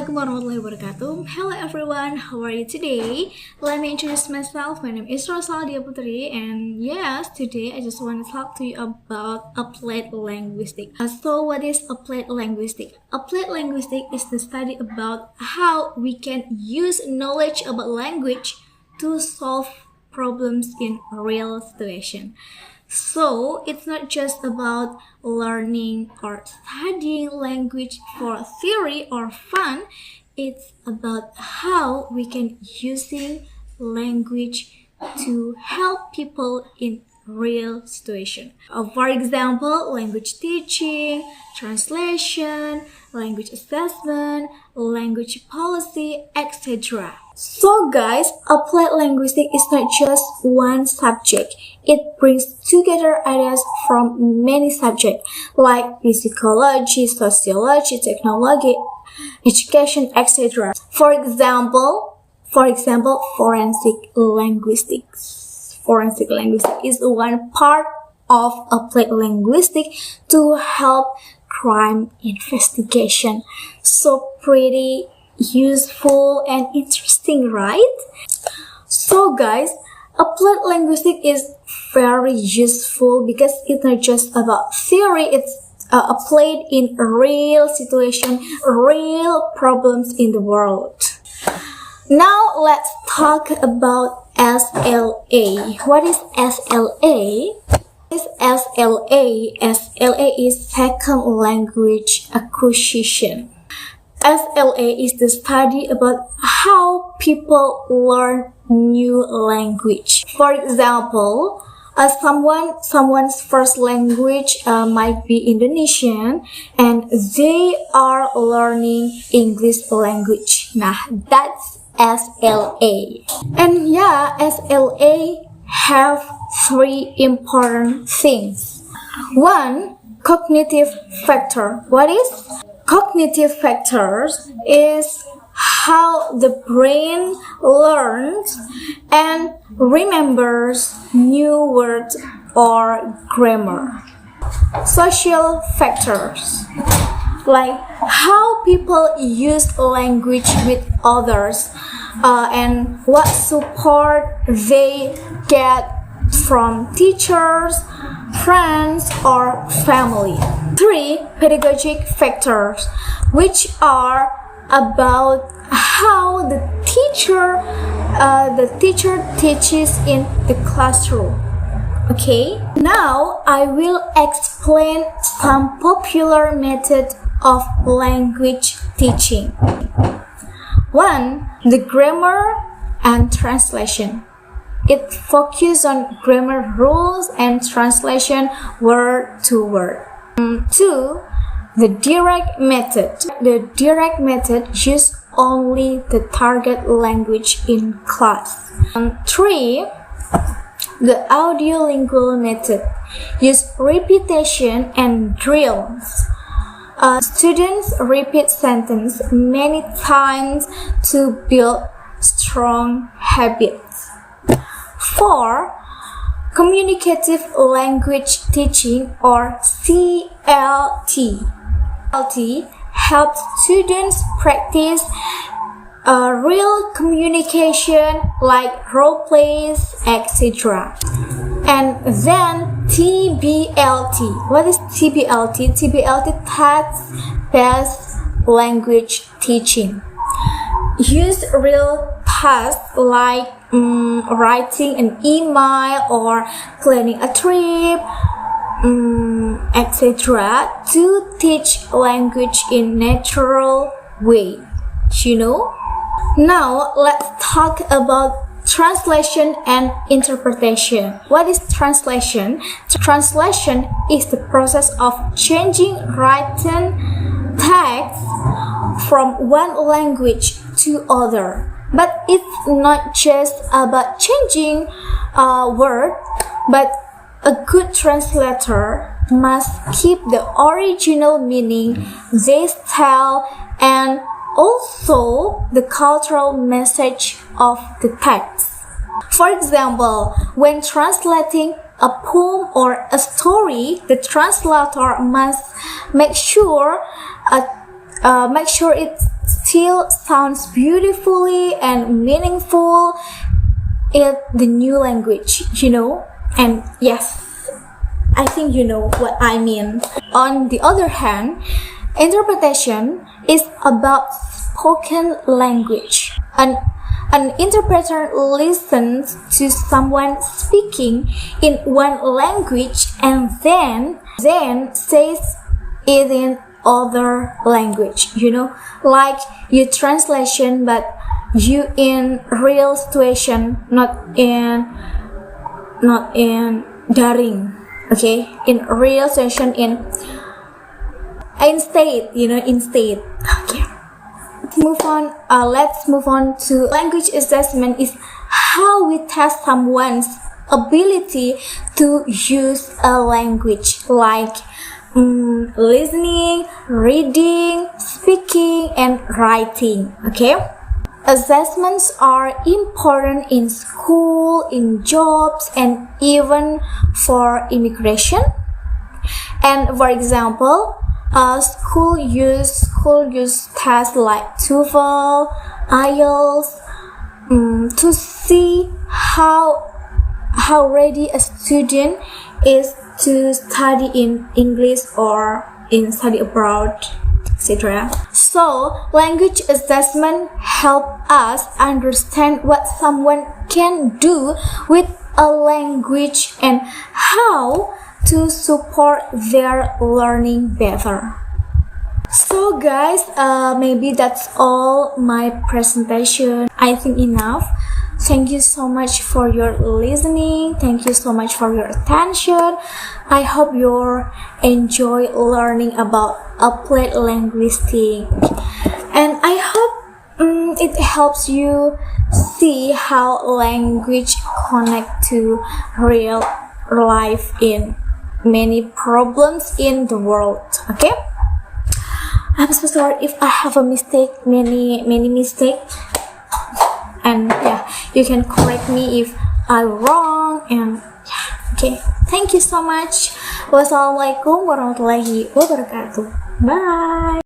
Assalamualaikum warahmatullahi wabarakatuh. Hello everyone, how are you today? Let me introduce myself. My name is Rosalia Putri, and yes, today I just want to talk to you about applied linguistics. So what is applied linguistics? Applied linguistics is the study about how we can use knowledge about language to solve problems in real situation. So it's not just about learning or studying language for theory or fun. It's about how we can using language to help people in real situation. For example, language teaching, translation, language assessment, language policy, etc. So guys, applied linguistics is not just one subject. It brings together ideas from many subjects like psychology, sociology, technology, education, etc. For example, forensic linguistics. Forensic linguistics is one part of applied linguistics to help crime investigation. So pretty useful and interesting, right? So guys, applied linguistics is very useful because it's not just about theory, it's applied in real situation, real problems in the world. Now let's talk about SLA. What is SLA? SLA is second language acquisition. SLA is the study about how people learn new language. For example, someone's first language might be Indonesian and they are learning English language. Nah, that's SLA. And yeah, SLA have three important things. One, cognitive factor. What is? Cognitive factors is how the brain learns and remembers new words or grammar. Social factors, like how people use language with others and what support they get from teachers, friends, or family. 3. Pedagogic factors, which are about how the teacher teaches in the classroom. Okay, now I will explain some popular methods of language teaching. 1. The grammar and translation. It focuses on grammar rules and translation word to word. 2. The direct method. The direct method uses only the target language in class. 3. The audiolingual method uses repetition and drills. Students repeat sentence many times to build strong habits. 4. Communicative language teaching or CLT. CLT helps students practice real communication like role plays, etc. And then TBLT. What is TBLT? TBLT text-based language teaching. Use real tasks like writing an email or planning a trip, etc. to teach language in natural way. You know? Now let's talk about translation and interpretation. What is translation? Translation is the process of changing written text from one language to other. But it's not just about changing a word, but a good translator must keep the original meaning, the style, and also the cultural message of the text. For example, when translating a poem or a story, the translator must make sure it still sounds beautifully and meaningful in the new language, And yes, I think you know what I mean. On the other hand, interpretation is about spoken language. An interpreter listens to someone speaking in one language and then says it in other language, like you translation, but you in real situation, not in daring, okay, in real situation, instead, okay. Let's move on to language assessment. Is how we test someone's ability to use a language, like listening, reading, speaking, and writing, okay? Assessments are important in school, in jobs, and even for immigration. And for example, school use tests like TOEFL, IELTS, to see how ready a student is to study in English or in study abroad, etc. So, language assessment help us understand what someone can do with a language and how to support their learning better. So guys, maybe that's all my presentation. I think enough. Thank you so much for your listening. Thank you so much for your attention. I hope you enjoy learning about applied linguistics, and I hope it helps you see how language connect to real life in many problems in the world. Okay, I'm so sorry if I have a mistake, many mistakes, and yeah, you can correct me if I'm wrong. And yeah, okay, thank you so much. Wassalamualaikum warahmatullahi wabarakatuh. Bye.